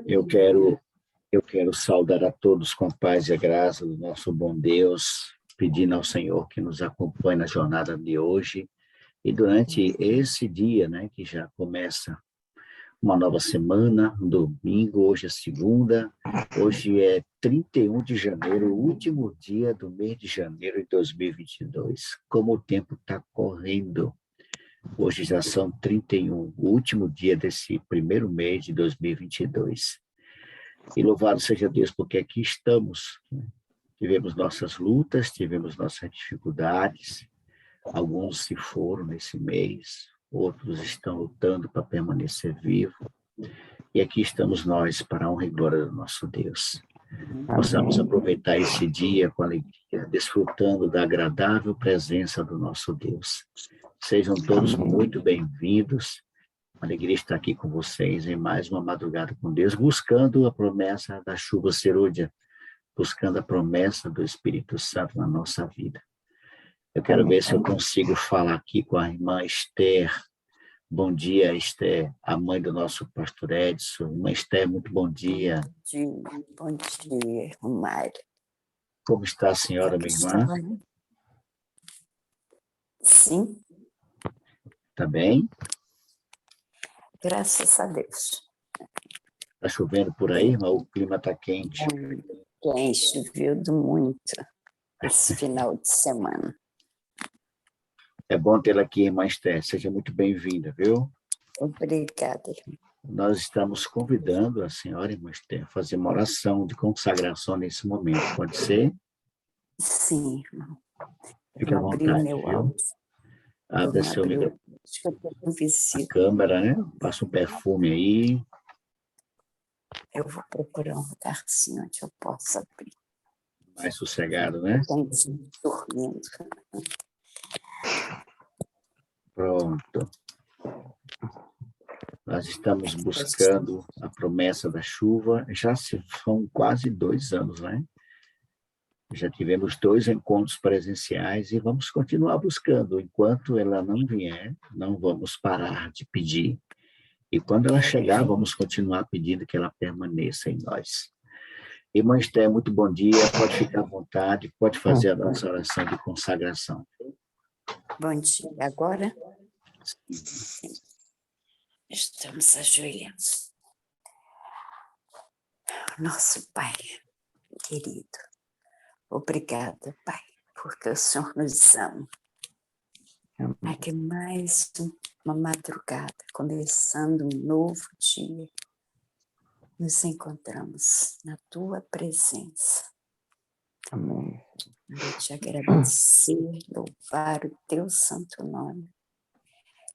Eu quero, eu quero saudar a todos com a paz e a graça do nosso bom Deus, pedindo ao Senhor que nos acompanhe na jornada de hoje e durante esse dia, né, que já começa uma nova semana, um domingo, hoje é segunda, hoje é 31 de janeiro, o último dia do mês de janeiro de 2022. Como o tempo está correndo. Hoje já são 31, o último dia desse primeiro mês de 2022. E louvado seja Deus, porque aqui estamos. Tivemos nossas lutas, tivemos nossas dificuldades, alguns se foram nesse mês, outros estão lutando para permanecer vivos. E aqui estamos nós para a honra e glória do nosso Deus. Possamos aproveitar esse dia com alegria, desfrutando da agradável presença do nosso Deus. Sejam todos muito bem-vindos. Alegria estar aqui com vocês em mais uma madrugada com Deus, buscando a promessa da chuva serúdia, buscando a promessa do Espírito Santo na nossa vida. Eu quero ver se eu consigo falar aqui com a irmã Esther. Bom dia, Esther, a mãe do nosso pastor Edson. Irmã Esther, muito bom dia. Bom dia, Romário. Como está a senhora, minha irmã? Sim. Está bem? Graças a Deus. Está chovendo por aí, irmã? O clima está quente. Muito quente, choveu muito esse final de semana. É bom tê-la aqui, irmã Esther. Seja muito bem-vinda, viu? Obrigada, irmã. Nós estamos convidando a senhora, irmã Esther, a fazer uma oração de consagração nesse momento. Pode ser? Sim, irmão. Fique à vontade, viu? Abra seu microfone. A câmera, né? Passa um perfume aí. Eu vou procurar um lugar assim onde eu possa abrir. Mais sossegado, né? Estou dormindo. Pronto. Nós estamos buscando a promessa da chuva. Já são quase 2 anos, né? Já tivemos 2 encontros presenciais e vamos continuar buscando. Enquanto ela não vier, não vamos parar de pedir. E quando ela chegar, vamos continuar pedindo que ela permaneça em nós. Irmã Esther, muito bom dia. Pode ficar à vontade, pode fazer a nossa oração de consagração. Bom dia. Agora? Estamos ajoelhados. Nosso Pai querido, obrigada, Pai, porque o Senhor nos ama. Aqui mais uma madrugada, começando um novo dia, nos encontramos na Tua presença. Amém. Quero te agradecer, louvar o Teu santo nome,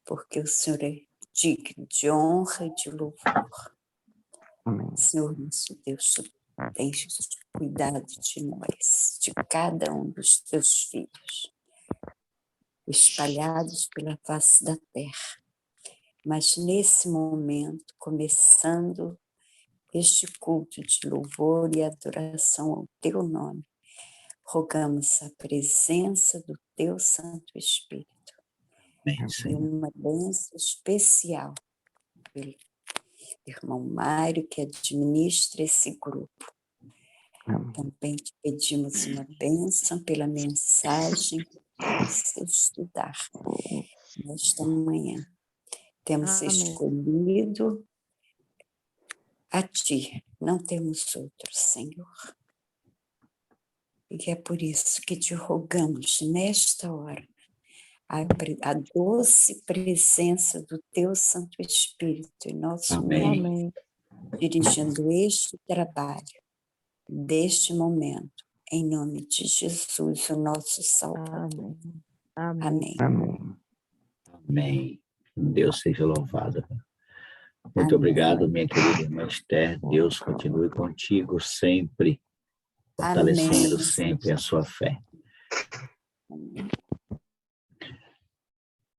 porque o Senhor é digno de honra e de louvor. Amém. Senhor, nosso Deus, Tu tens cuidado de nós, de cada um dos Teus filhos, espalhados pela face da terra. Mas nesse momento, começando este culto de louvor e adoração ao Teu nome, rogamos a presença do Teu Santo Espírito. E uma bênção especial pelo irmão Mário, que administra esse grupo. Também te pedimos uma bênção pela mensagem que você estudar nesta manhã. Temos escolhido a Ti, não temos outro, Senhor. E é por isso que te rogamos nesta hora a doce presença do Teu Santo Espírito em nosso meio, dirigindo este trabalho, deste momento, em nome de Jesus, o nosso Salvador. Amém. Amém. Amém. Deus seja louvado. Muito obrigado, minha querida irmã Esther. Deus continue contigo sempre, fortalecendo sempre a sua fé.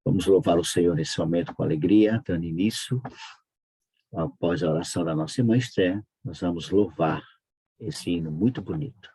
Vamos louvar o Senhor nesse momento com alegria, dando início. Após a oração da nossa irmã Esther, nós vamos louvar esse hino muito bonito.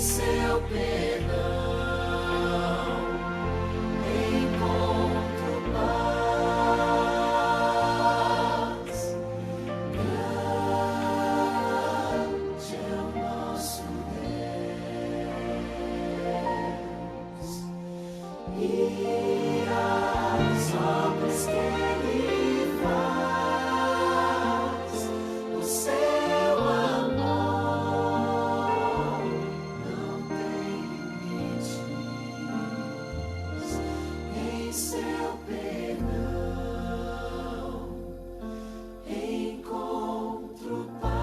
seu perdão encontro paz. Grande é o nosso Deus e as obras que Ele faz, o seu amor não tem limites. Em seu perdão encontro paz.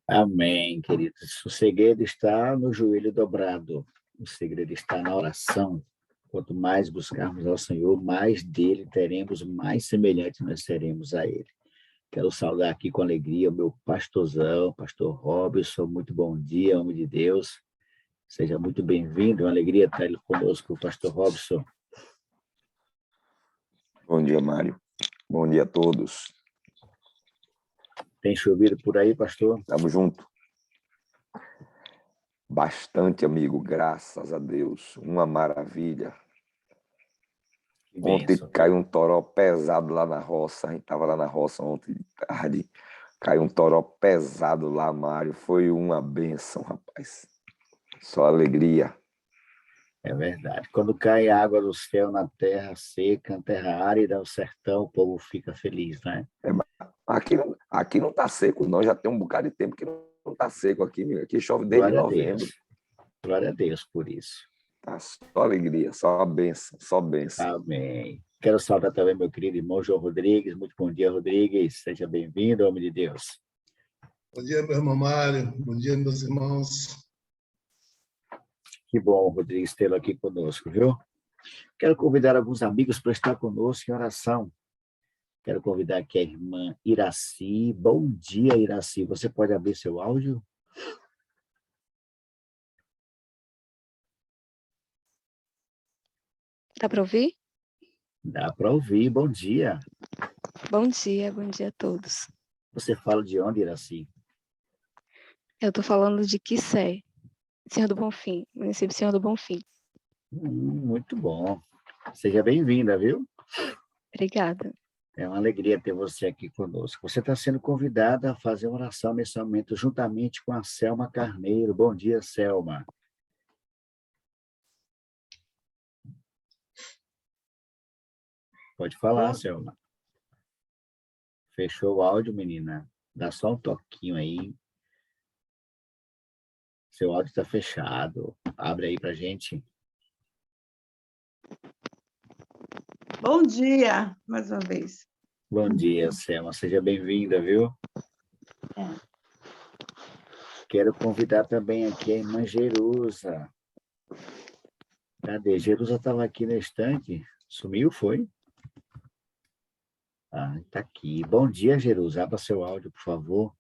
Amém, queridos. O segredo está no joelho dobrado. O segredo está na oração. Quanto mais buscarmos ao Senhor, mais dele teremos, mais semelhante nós seremos a ele. Quero saudar aqui com alegria o meu pastorzão, pastor Robson. Muito bom dia, homem de Deus. Seja muito bem-vindo. É uma alegria estar conosco, pastor Robson. Bom dia, Mário. Bom dia a todos. Tem chovido por aí, pastor? Tamo junto. Bastante, amigo, graças a Deus. Uma maravilha. Que Ontem bênção. caiu um toró pesado lá na roça. A gente estava lá na roça ontem de tarde. Caiu um toró pesado lá, Mário. Foi uma bênção, rapaz. Só alegria. É verdade. Quando cai água do céu na terra seca, na terra árida, o sertão, o povo fica feliz, né? Aqui não tá seco, não. Já tem um bocado de tempo que não tá seco aqui. Aqui chove desde Glória a novembro. Deus. Glória a Deus por isso. Tá só alegria, só bênção, só bênção. Amém. Quero saudar também meu querido irmão João Rodrigues. Muito bom dia, Rodrigues. Seja bem-vindo, homem de Deus. Bom dia, meu irmão Mário. Bom dia, meus irmãos. Que bom, Rodrigues, tê-lo aqui conosco, viu? Quero convidar alguns amigos para estar conosco em oração. Quero convidar aqui a irmã Iraci. Bom dia, Iraci. Você pode abrir seu áudio? Dá para ouvir? Dá para ouvir. Bom dia. Bom dia a todos. Você fala de onde, Iraci? Eu estou falando de Quissé, Senhor do Bonfim, município Senhor do Bonfim. Muito bom. Seja bem-vinda, viu? Obrigada. É uma alegria ter você aqui conosco. Você está sendo convidada a fazer uma oração nesse momento, juntamente com a Selma Carneiro. Bom dia, Selma. Pode falar, Selma. Fechou o áudio, menina? Dá só um toquinho aí. Seu áudio está fechado. Abre aí para a gente. Bom dia, mais uma vez. Bom dia, Selma. Seja bem-vinda, viu? Quero convidar também aqui a irmã Jerusa. Cadê? Jerusa estava aqui na estante. Sumiu, foi? Ah, está aqui. Bom dia, Jerusa. Abra seu áudio, por favor.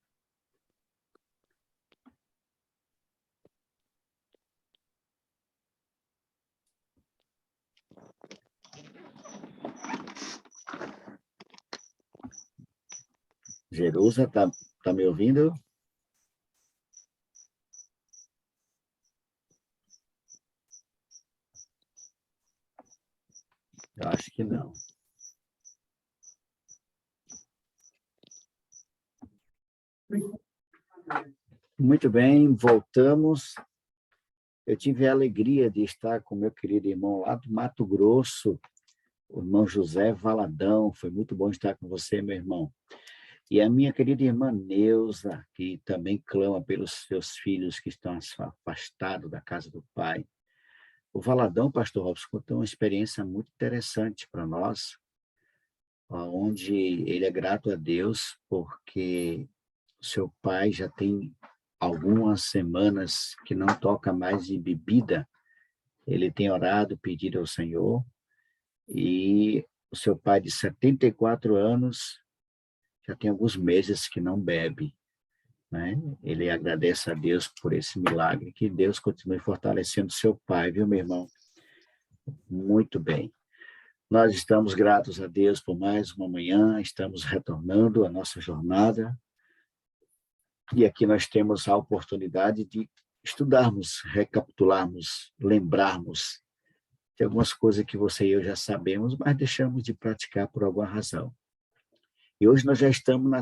Jerusa, tá me ouvindo? Eu acho que não. Muito bem, voltamos. Eu tive a alegria de estar com meu querido irmão lá do Mato Grosso, o irmão José Valadão. Foi muito bom estar com você, meu irmão. E a minha querida irmã Neuza, que também clama pelos seus filhos que estão afastados da casa do Pai. O Valadão, pastor Robson, contou uma experiência muito interessante para nós, onde ele é grato a Deus porque o seu pai já tem algumas semanas que não toca mais em bebida. Ele tem orado, pedido ao Senhor, e o seu pai de 74 anos já tem alguns meses que não bebe. né? Ele agradece a Deus por esse milagre, que Deus continue fortalecendo seu pai, viu, meu irmão? Muito bem. Nós estamos gratos a Deus por mais uma manhã, estamos retornando à nossa jornada, e aqui nós temos a oportunidade de estudarmos, recapitularmos, lembrarmos de algumas coisas que você e eu já sabemos, mas deixamos de praticar por alguma razão. E hoje nós já estamos na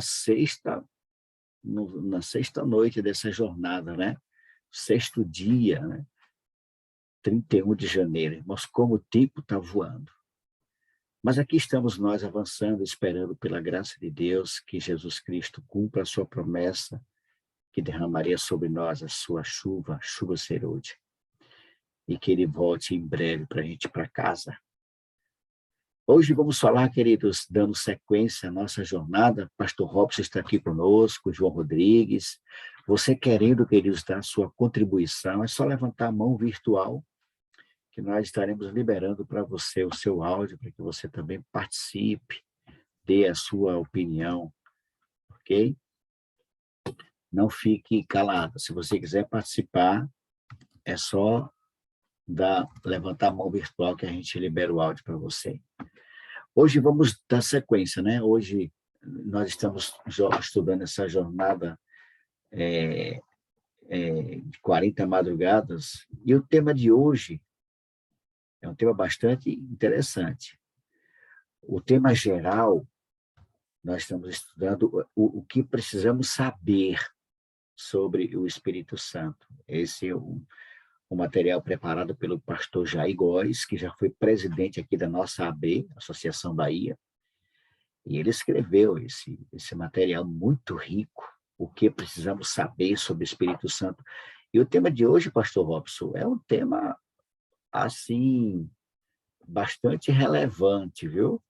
sexta noite dessa jornada, né? Sexto dia, né? 31 de janeiro. Irmãos, como o tempo está voando. Mas aqui estamos nós avançando, esperando pela graça de Deus, que Jesus Cristo cumpra a sua promessa, que derramaria sobre nós a sua chuva serôdia, e que ele volte em breve para a gente ir para casa. Hoje vamos falar, queridos, dando sequência à nossa jornada. Pastor Robson está aqui conosco, João Rodrigues. Você querendo, queridos, dar a sua contribuição, é só levantar a mão virtual, que nós estaremos liberando para você o seu áudio, para que você também participe, dê a sua opinião, ok? Não fique calado. Se você quiser participar, é só levantar a mão virtual que a gente libera o áudio para você. Hoje vamos dar sequência, né? Hoje nós estamos estudando essa jornada de 40 madrugadas, e o tema de hoje é um tema bastante interessante. O tema geral, nós estamos estudando o que precisamos saber sobre o Espírito Santo. Esse é o material preparado pelo pastor Jair Góes, que já foi presidente aqui da nossa AB, Associação Bahia, e ele escreveu esse material muito rico, o que precisamos saber sobre o Espírito Santo. E o tema de hoje, pastor Robson, é um tema, assim, bastante relevante, viu?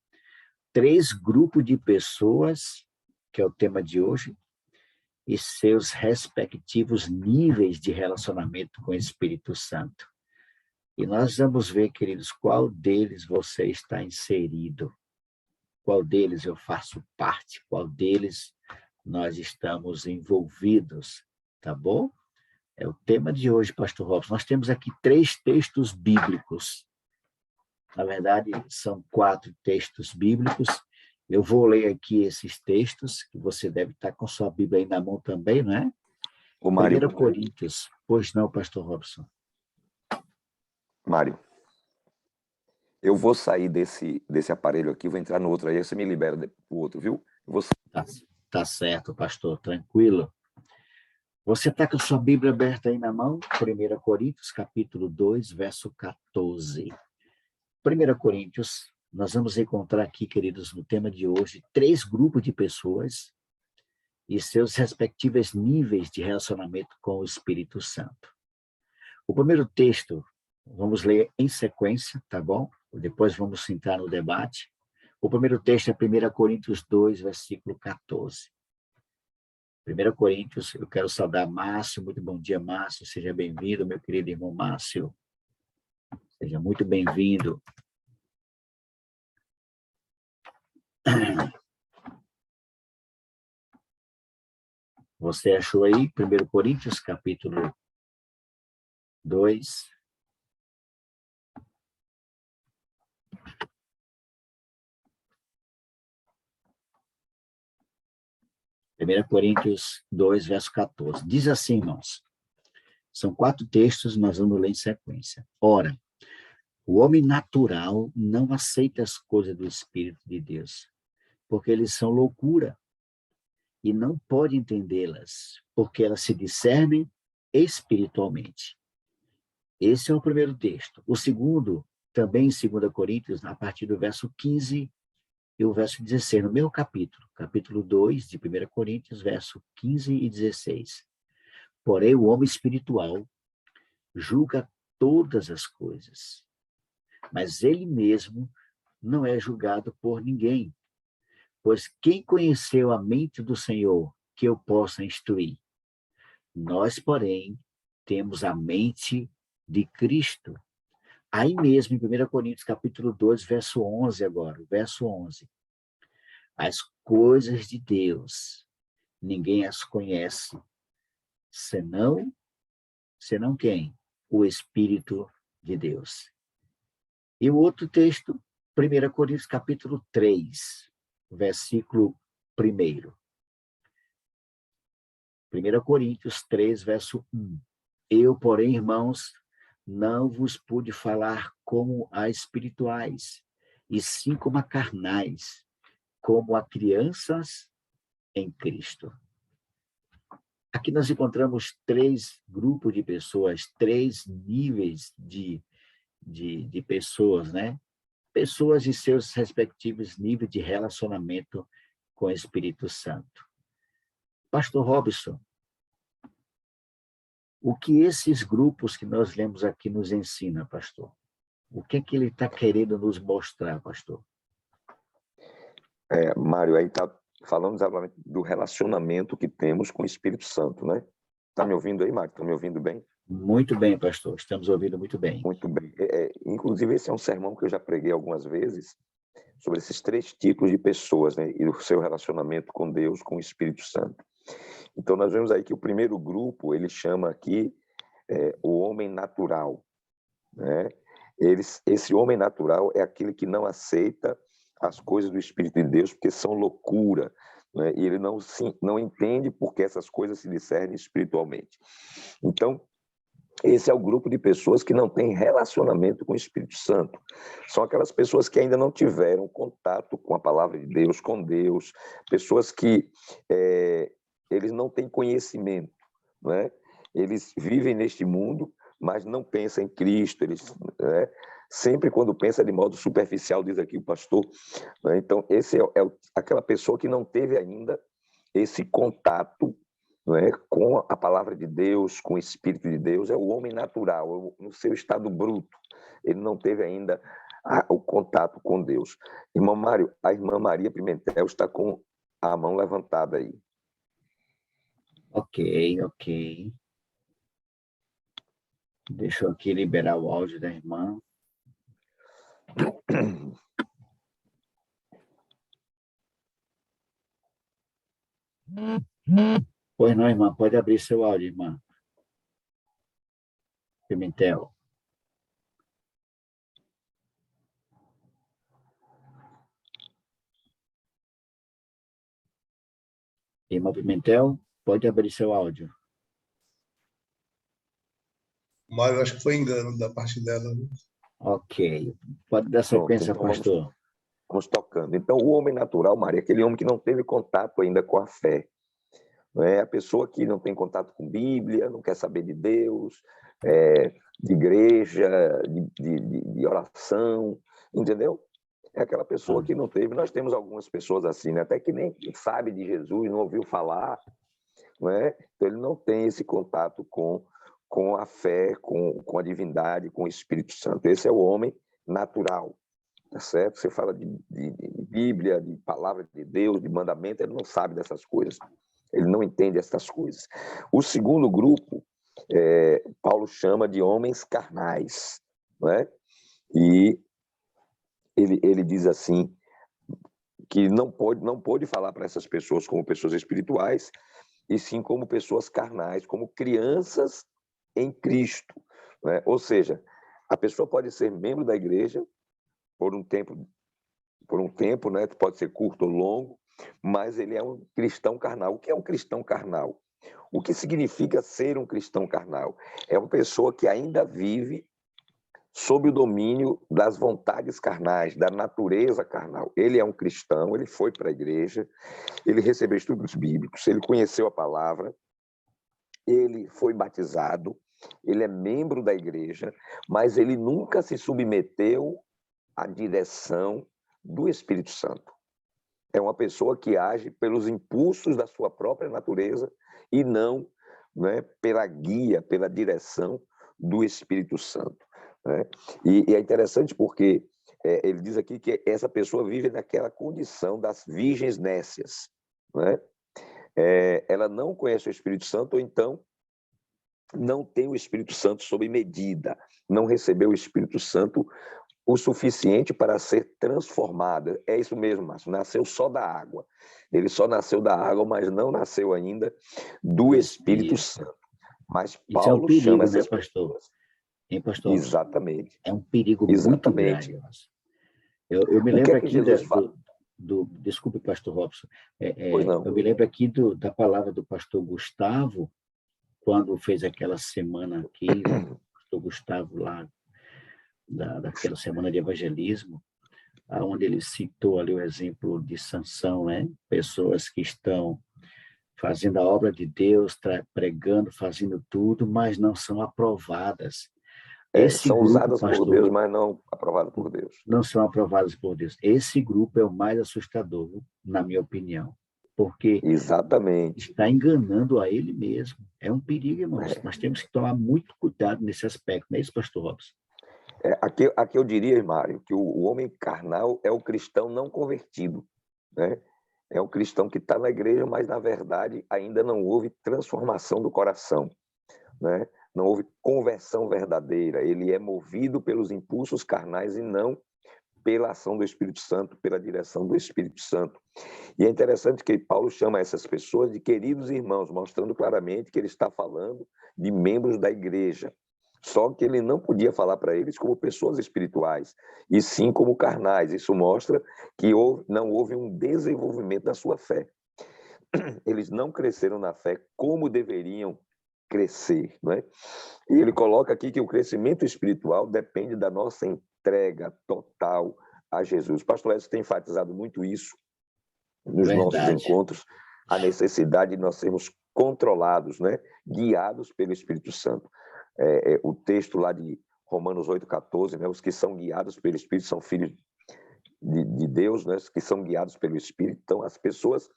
3 grupos de pessoas, que é o tema de hoje, e seus respectivos níveis de relacionamento com o Espírito Santo. E nós vamos ver, queridos, qual deles você está inserido, qual deles eu faço parte, qual deles nós estamos envolvidos, tá bom? É o tema de hoje, pastor Robson. Nós temos aqui 3 textos bíblicos. Na verdade, são 4 textos bíblicos. Eu vou ler aqui esses textos, que você deve estar com sua Bíblia aí na mão também, não é? Ô, Mário. 1 Coríntios. Pois não, pastor Robson. Mário, eu vou sair desse aparelho aqui, vou entrar no outro, aí você me libera o outro, viu? Tá certo, pastor, tranquilo. Você está com a sua Bíblia aberta aí na mão? 1 Coríntios, capítulo 2, verso 14. 1 Coríntios, nós vamos encontrar aqui, queridos, no tema de hoje, 3 grupos de pessoas e seus respectivos níveis de relacionamento com o Espírito Santo. O primeiro texto, vamos ler em sequência, tá bom? Depois vamos entrar no debate. O primeiro texto é 1 Coríntios 2, versículo 14. 1 Coríntios, eu quero saudar Márcio, muito bom dia, Márcio, seja bem-vindo, meu querido irmão Márcio. Seja muito bem-vindo. Você achou aí 1 Coríntios, capítulo 2. Primeira Coríntios 2, verso 14. Diz assim, irmãos. São 4 textos, nós vamos ler em sequência. Ora, o homem natural não aceita as coisas do Espírito de Deus, porque eles são loucura, e não pode entendê-las, porque elas se discernem espiritualmente. Esse é o primeiro texto. O segundo, também em 2 Coríntios, a partir do verso 15 e o verso 16, no mesmo capítulo 2 de 1 Coríntios, verso 15 e 16. Porém, o homem espiritual julga todas as coisas, mas ele mesmo não é julgado por ninguém. Pois quem conheceu a mente do Senhor que eu possa instruir? Nós, porém, temos a mente de Cristo. Aí mesmo, em 1 Coríntios, capítulo 2, verso 11 agora, verso 11. As coisas de Deus ninguém as conhece, senão quem? O Espírito de Deus. E o outro texto, 1 Coríntios capítulo 3, versículo 1. 1 Coríntios 3, verso 1. Eu, porém, irmãos, não vos pude falar como a espirituais, e sim como a carnais, como a crianças em Cristo. Aqui nós encontramos 3 grupos de pessoas, 3 níveis de pessoas, né? Pessoas de seus respectivos níveis de relacionamento com o Espírito Santo. Pastor Robson, o que esses grupos que nós lemos aqui nos ensinam, pastor? O que é que ele está querendo nos mostrar, pastor? Mário, aí falamos do relacionamento que temos com o Espírito Santo, né? Está me ouvindo aí, Mário? Está me ouvindo bem? Muito bem, pastor. Estamos ouvindo muito bem. Muito bem. Inclusive, esse é um sermão que eu já preguei algumas vezes sobre esses 3 tipos de pessoas, né? E o seu relacionamento com Deus, com o Espírito Santo. Então, nós vemos aí que o primeiro grupo, ele chama aqui o homem natural, né? Esse homem natural é aquele que não aceita as coisas do Espírito de Deus porque são loucura, né? E ele não entende porque essas coisas se discernem espiritualmente. Então, esse é o grupo de pessoas que não têm relacionamento com o Espírito Santo. São aquelas pessoas que ainda não tiveram contato com a palavra de Deus, com Deus, pessoas que eles não têm conhecimento, né? Eles vivem neste mundo, mas não pensam em Cristo, eles, né? Sempre quando pensa de modo superficial, diz aqui o pastor, né? Então, esse é aquela pessoa que não teve ainda esse contato, né, com a palavra de Deus, com o Espírito de Deus, é o homem natural, no seu estado bruto. Ele não teve ainda o contato com Deus. Irmão Mário, a irmã Maria Pimentel está com a mão levantada aí. Ok. Deixa eu aqui liberar o áudio da irmã. Pois não, irmã, pode abrir seu áudio, irmã. Pimentel. Irmã Pimentel, pode abrir seu áudio. Mário, acho que foi engano da parte dela. Ok. Pode dar sequência, Pronto, então pastor. Vamos tocando. Então, o homem natural, Maria, é aquele homem que não teve contato ainda com a fé. Não é a pessoa que não tem contato com Bíblia, não quer saber de Deus, de igreja, de oração, entendeu? É aquela pessoa que não teve. Nós temos algumas pessoas assim, né? Até que nem sabe de Jesus, não ouviu falar, não é? Então, ele não tem esse contato com a fé, com a divindade, com o Espírito Santo. Esse é o homem natural. Tá certo? Você fala de Bíblia, de palavra de Deus, de mandamento, ele não sabe dessas coisas, ele não entende essas coisas. O segundo grupo, Paulo chama de homens carnais, não é? E ele diz assim, que não pode falar para essas pessoas como pessoas espirituais, e sim como pessoas carnais, como crianças em Cristo, não é? Ou seja, a pessoa pode ser membro da igreja, por um tempo, né? Pode ser curto ou longo, mas ele é um cristão carnal. O que é um cristão carnal? O que significa ser um cristão carnal? É uma pessoa que ainda vive sob o domínio das vontades carnais, da natureza carnal. Ele é um cristão, ele foi para a igreja, ele recebeu estudos bíblicos, ele conheceu a palavra, ele foi batizado, ele é membro da igreja, mas ele nunca se submeteu a direção do Espírito Santo. É uma pessoa que age pelos impulsos da sua própria natureza e não, né, pela guia, pela direção do Espírito Santo, né? E é interessante porque ele diz aqui que essa pessoa vive naquela condição das virgens nécias, né? Ela não conhece o Espírito Santo, ou então não tem o Espírito Santo sob medida, não recebeu o Espírito Santo o suficiente para ser transformada. É isso mesmo, Márcio, nasceu só da água. Ele só nasceu da água, mas não nasceu ainda do Espírito Santo. Mas Isso é um Paulo chama perigo, né, essas pastor? pessoas. Hein, pastor? Exatamente. É um perigo muito Exatamente. grande. Eu me O que lembro é que aqui Jesus fala? desculpe, pastor Robson, Pois não. eu me lembro aqui da palavra do pastor Gustavo, quando fez aquela semana aqui, o pastor Gustavo lá, daquela semana de evangelismo, onde ele citou ali o exemplo de Sansão, né? Pessoas que estão fazendo a obra de Deus, pregando, fazendo tudo, mas não são aprovadas. Esse São grupo, usadas por pastor, Deus, mas não aprovadas por Deus. não são aprovadas por Deus. Esse grupo é o mais assustador, na minha opinião, porque Exatamente. está enganando a ele mesmo. É um perigo, irmãos. Nós temos que tomar muito cuidado nesse aspecto, não é isso, pastor Robson? Aqui eu diria, Mário, que o homem carnal é o cristão não convertido, né? É o cristão que está na igreja, mas, na verdade, ainda não houve transformação do coração, né? Não houve conversão verdadeira. Ele é movido pelos impulsos carnais e não pela ação do Espírito Santo, pela direção do Espírito Santo. E é interessante que Paulo chama essas pessoas de queridos irmãos, mostrando claramente que ele está falando de membros da igreja. Só que ele não podia falar para eles como pessoas espirituais, e sim como carnais. Isso mostra que não houve um desenvolvimento da sua fé. Eles não cresceram na fé como deveriam crescer, não é? E ele coloca aqui que o crescimento espiritual depende da nossa entrega total a Jesus. O pastor Edson tem enfatizado muito isso nos nossos encontros, a necessidade de nós sermos controlados, né? Guiados pelo Espírito Santo. O texto lá de Romanos 8,14, né? Os que são guiados pelo Espírito são filhos de Deus, né? Os que são guiados pelo Espírito. Então, as pessoas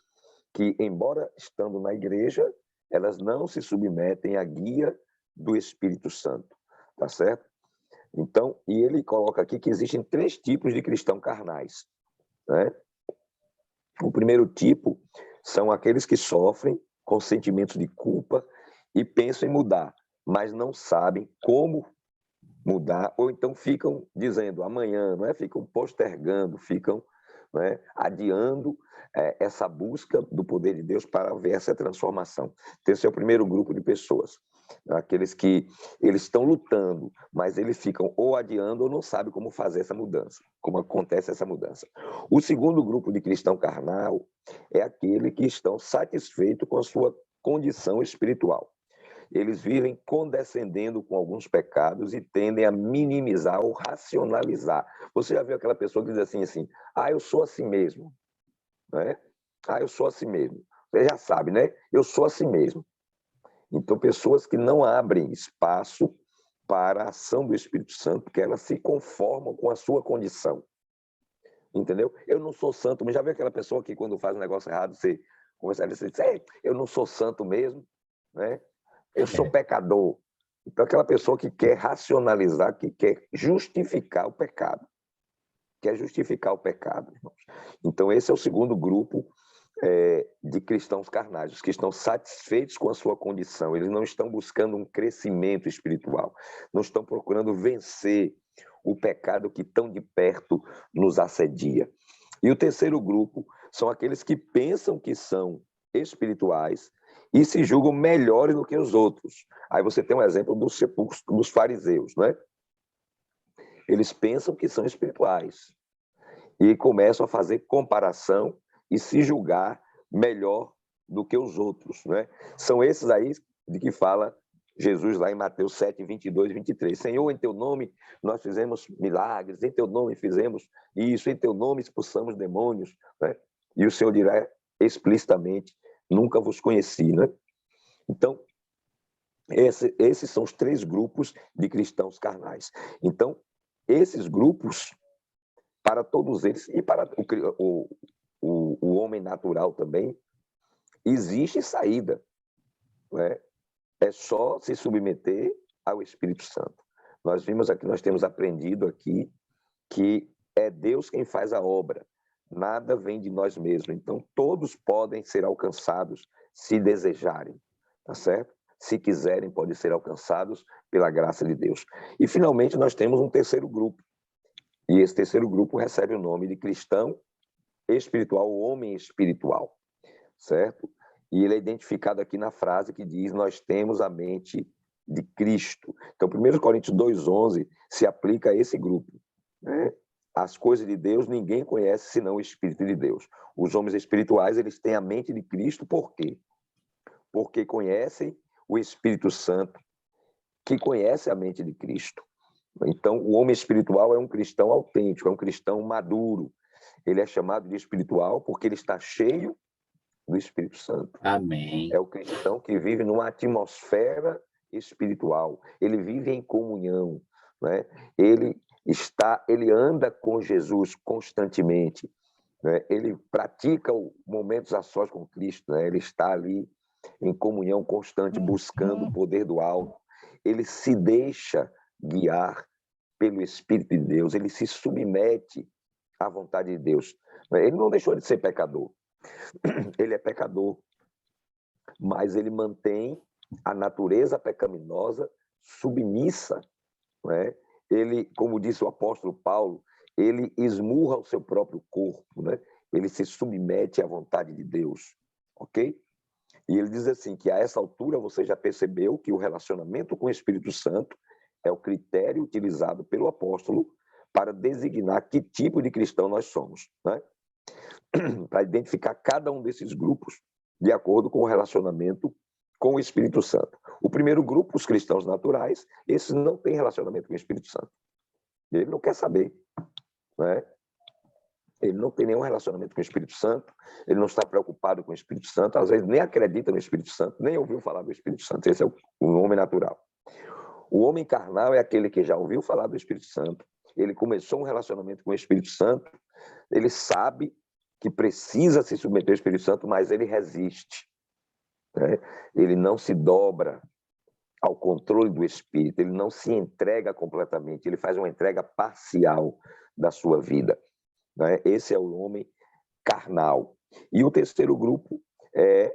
que, embora estando na igreja, elas não se submetem à guia do Espírito Santo, tá certo? Então, e ele coloca aqui que existem 3 tipos de cristãos carnais, né? O primeiro tipo são aqueles que sofrem com sentimentos de culpa e pensam em mudar, mas não sabem como mudar, ou então ficam dizendo amanhã, não é? Ficam postergando, ficam, não é? Adiando essa busca do poder de Deus para ver essa transformação. Esse é o primeiro grupo de pessoas, aqueles que eles estão lutando, mas eles ficam ou adiando ou não sabem como fazer essa mudança, como acontece essa mudança. O segundo grupo de cristão carnal é aquele que estão satisfeitos com a sua condição espiritual. Eles vivem condescendendo com alguns pecados e tendem a minimizar ou racionalizar. Você já viu aquela pessoa que diz assim, eu sou assim mesmo, né? Eu sou assim mesmo. Você já sabe, né? Eu sou assim mesmo. Então, pessoas que não abrem espaço para a ação do Espírito Santo, porque elas se conformam com a sua condição. Entendeu? Eu não sou santo, mas já viu aquela pessoa que quando faz um negócio errado, você conversa e diz, eu não sou santo mesmo, né? Eu sou pecador. Então, aquela pessoa que quer racionalizar, que quer justificar o pecado. Quer justificar o pecado, irmãos. Então, esse é o segundo grupo de cristãos carnais, os que estão satisfeitos com a sua condição. Eles não estão buscando um crescimento espiritual, não estão procurando vencer o pecado que tão de perto nos assedia. E o terceiro grupo são aqueles que pensam que são espirituais e se julgam melhores do que os outros. Aí você tem um exemplo dos sepulcros dos fariseus, né? Eles pensam que são espirituais e começam a fazer comparação e se julgar melhor do que os outros, né? São esses aí de que fala Jesus lá em Mateus 7, 22 e 23. Senhor, em teu nome nós fizemos milagres, em teu nome fizemos isso, em teu nome expulsamos demônios, né? E o Senhor dirá explicitamente, nunca vos conheci, né? Então, esses são os 3 grupos de cristãos carnais. Esses grupos, para todos eles, e para o homem natural também, existe saída, né? É só se submeter ao Espírito Santo. Nós temos aprendido aqui que é Deus quem faz a obra, nada vem de nós mesmos. Então, todos podem ser alcançados se desejarem, tá certo? Se quiserem, podem ser alcançados pela graça de Deus. E, finalmente, nós temos um terceiro grupo, E esse terceiro grupo recebe o nome de cristão espiritual, o homem espiritual, certo? E ele é identificado aqui na frase que diz: nós temos a mente de Cristo. Então, 1 Coríntios 2,11 se aplica a esse grupo, né? As coisas de Deus ninguém conhece senão o Espírito de Deus. Os homens espirituais, eles têm a mente de Cristo, por quê? Porque conhecem o Espírito Santo, que conhece a mente de Cristo. Então, o homem espiritual é um cristão autêntico, é um cristão maduro. Ele é chamado de espiritual porque ele está cheio do Espírito Santo. Amém. É o cristão que vive numa atmosfera espiritual. Ele vive em comunhão, né? Ele anda com Jesus constantemente, né? Ele pratica momentos a sós com Cristo, né? Ele está ali em comunhão constante, buscando o poder do alto. Ele se deixa guiar pelo Espírito de Deus, ele se submete à vontade de Deus. Ele não deixou de ser pecador. Ele é pecador, mas ele mantém a natureza pecaminosa submissa, né? Ele, como disse o apóstolo Paulo, ele esmurra o seu próprio corpo, né? Ele se submete à vontade de Deus, ok? E ele diz assim, que a essa altura você já percebeu que o relacionamento com o Espírito Santo é o critério utilizado pelo apóstolo para designar que tipo de cristão nós somos, né? Para identificar cada um desses grupos de acordo com o relacionamento com o Espírito Santo. O primeiro grupo, os cristãos naturais, esses não têm relacionamento com o Espírito Santo. Ele não quer saber, né? Ele não tem nenhum relacionamento com o Espírito Santo, ele não está preocupado com o Espírito Santo, às vezes nem acredita no Espírito Santo, nem ouviu falar do Espírito Santo. Esse é o homem natural. O homem carnal é aquele que já ouviu falar do Espírito Santo, ele começou um relacionamento com o Espírito Santo, ele sabe que precisa se submeter ao Espírito Santo, mas ele resiste, né? Ele não se dobra ao controle do Espírito, ele não se entrega completamente, ele faz uma entrega parcial da sua vida, né? Esse é o homem carnal. E o terceiro grupo é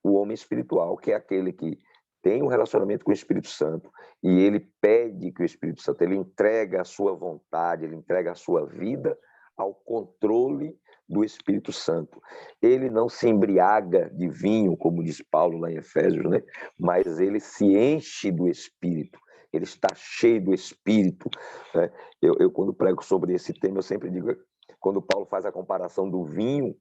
o homem espiritual, que é aquele que tem um relacionamento com o Espírito Santo e ele pede que o Espírito Santo, ele entrega a sua vontade, ele entrega a sua vida ao controle do Espírito Santo. Ele não se embriaga de vinho, como diz Paulo lá em Efésios, né? Mas ele se enche do Espírito, ele está cheio do Espírito, né? Eu quando prego sobre esse tema, eu sempre digo, quando Paulo faz a comparação do vinho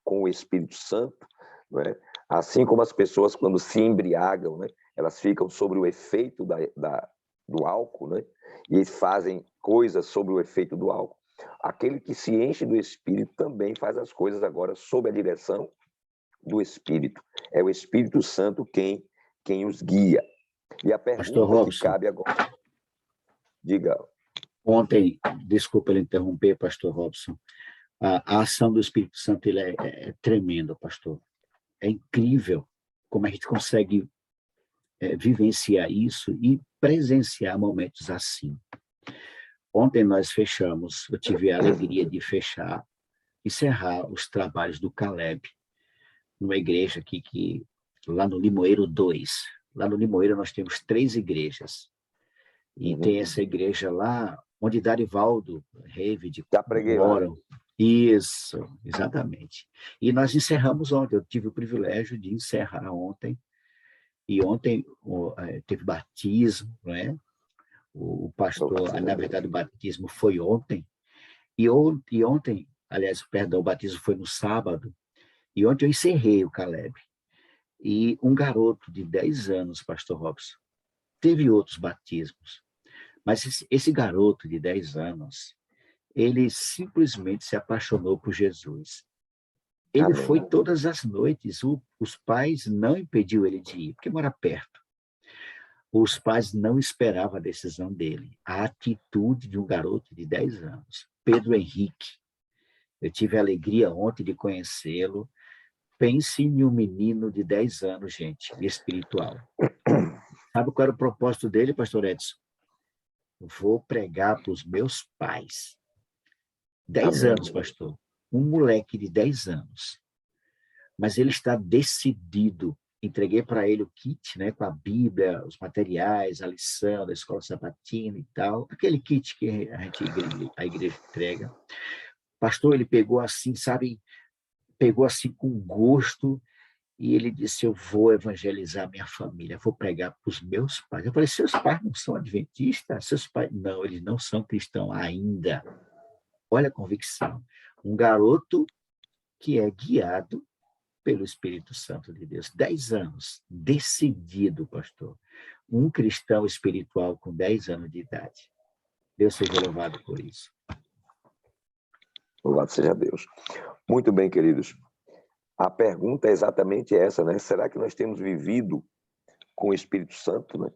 com o Espírito Santo, né? Assim como as pessoas, quando se embriagam, né? Elas ficam sobre o efeito do álcool, né? E fazem coisas sobre o efeito do álcool. Aquele que se enche do Espírito também faz as coisas agora sob a direção do Espírito. É o Espírito Santo quem os guia. E a pergunta que cabe agora... Diga. Ontem, desculpa ele interromper, pastor Robson, a ação do Espírito Santo ele é tremenda, pastor. É incrível como a gente consegue vivenciar isso e presenciar momentos assim. Ontem nós fechamos, eu tive a alegria de encerrar os trabalhos do Caleb, numa igreja aqui, lá no Limoeiro 2. Lá no Limoeiro nós temos 3 igrejas. E tem essa igreja lá, onde Darivaldo, Revide, moram. Isso, exatamente. E nós encerramos ontem, eu tive o privilégio de encerrar ontem. E ontem teve batismo, não é? O pastor, na verdade, o batismo foi ontem. E ontem, aliás, perdão, o batismo foi no sábado. E ontem eu encerrei o Caleb. E um garoto de 10 anos, pastor Robson, teve outros batismos. Mas esse garoto de 10 anos, ele simplesmente se apaixonou por Jesus. Ele foi todas as noites, os pais não impediu ele de ir, porque mora perto. Os pais não esperavam a decisão dele, a atitude de um garoto de 10 anos, Pedro Henrique. Eu tive a alegria ontem de conhecê-lo. Pense em um menino de 10 anos, gente, espiritual. Sabe qual era o propósito dele, pastor Edson? Vou pregar para os meus pais. 10 anos, pastor. Um moleque de 10 anos. Mas ele está decidido entreguei para ele o kit, né, com a Bíblia, os materiais, a lição da escola sabatina e tal, aquele kit que a igreja entrega. Pastor, ele pegou assim, sabe, pegou assim com gosto, e ele disse, eu vou evangelizar minha família, vou pregar para os meus pais. Eu falei, seus pais não são adventistas? Seus pais... Não, eles não são cristãos ainda. Olha a convicção. Um garoto que é guiado pelo Espírito Santo de Deus. 10 anos, decidido, pastor. Um cristão espiritual com 10 anos de idade. Deus seja louvado por isso. Louvado seja Deus. Muito bem, queridos. A pergunta é exatamente essa, né? Será que nós temos vivido com o Espírito Santo, né?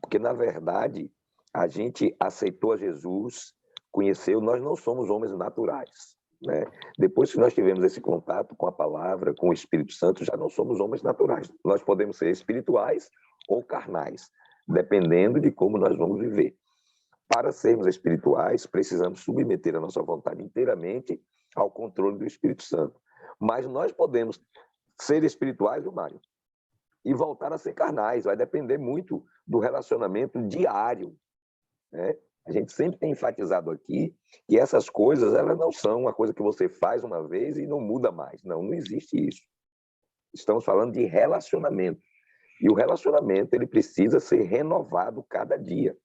Porque, na verdade, a gente aceitou a Jesus, conheceu, nós não somos homens naturais, né? Depois que nós tivemos esse contato com a palavra, com o Espírito Santo, já não somos homens naturais. Nós podemos ser espirituais ou carnais, dependendo de como nós vamos viver. Para sermos espirituais, precisamos submeter a nossa vontade inteiramente ao controle do Espírito Santo. Mas nós podemos ser espirituais, Mário, e voltar a ser carnais. Vai depender muito do relacionamento diário, né? A gente sempre tem enfatizado aqui que essas coisas, elas não são uma coisa que você faz uma vez e não muda mais. Não, não existe isso. Estamos falando de relacionamento. E o relacionamento, ele precisa ser renovado cada dia,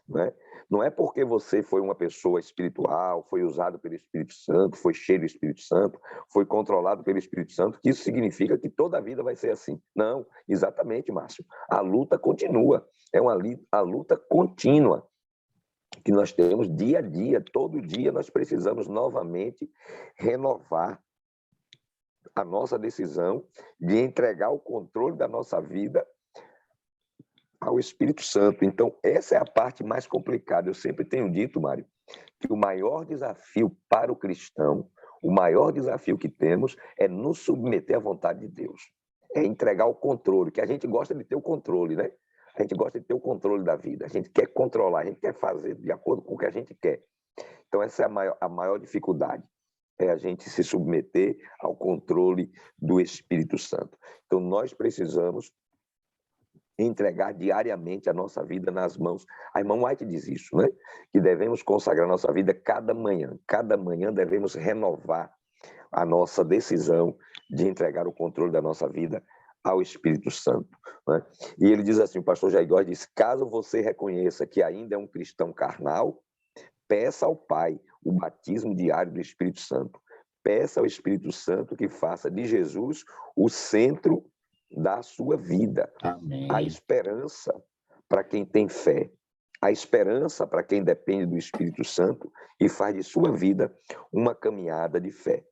né? Não é porque você foi uma pessoa espiritual, foi usado pelo Espírito Santo, foi cheio do Espírito Santo, foi controlado pelo Espírito Santo, que isso significa que toda a vida vai ser assim. Não, exatamente, Márcio. A luta continua. É a luta contínua que nós temos dia a dia. Todo dia nós precisamos novamente renovar a nossa decisão de entregar o controle da nossa vida ao Espírito Santo. Então, essa é a parte mais complicada. Eu sempre tenho dito, Mário, que o maior desafio para o cristão, o maior desafio que temos é nos submeter à vontade de Deus. É entregar o controle, que a gente gosta de ter o controle, né? A gente gosta de ter o controle da vida, a gente quer controlar, a gente quer fazer de acordo com o que a gente quer. Então, essa é a maior dificuldade, é a gente se submeter ao controle do Espírito Santo. Então, nós precisamos entregar diariamente a nossa vida nas mãos. A irmã White diz isso, né? Que devemos consagrar nossa vida cada manhã. Cada manhã devemos renovar a nossa decisão de entregar o controle da nossa vida ao Espírito Santo, né? E ele diz assim, o pastor Jair Góes diz, caso você reconheça que ainda é um cristão carnal, peça ao Pai o batismo diário do Espírito Santo. Peça ao Espírito Santo que faça de Jesus o centro da sua vida. Amém. A esperança para quem tem fé, a esperança para quem depende do Espírito Santo e faz de sua vida uma caminhada de fé.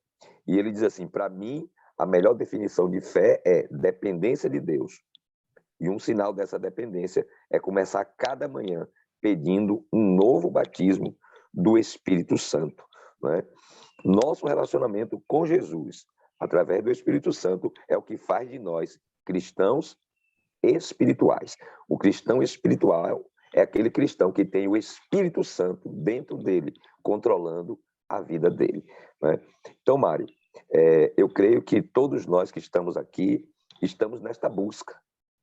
E ele diz assim, para mim, a melhor definição de fé é dependência de Deus. E um sinal dessa dependência é começar cada manhã pedindo um novo batismo do Espírito Santo, né? Nosso relacionamento com Jesus, através do Espírito Santo, é o que faz de nós cristãos espirituais. O cristão espiritual é aquele cristão que tem o Espírito Santo dentro dele, controlando a vida dele, né? Então, Mário, eu creio que todos nós que estamos aqui, estamos nesta busca,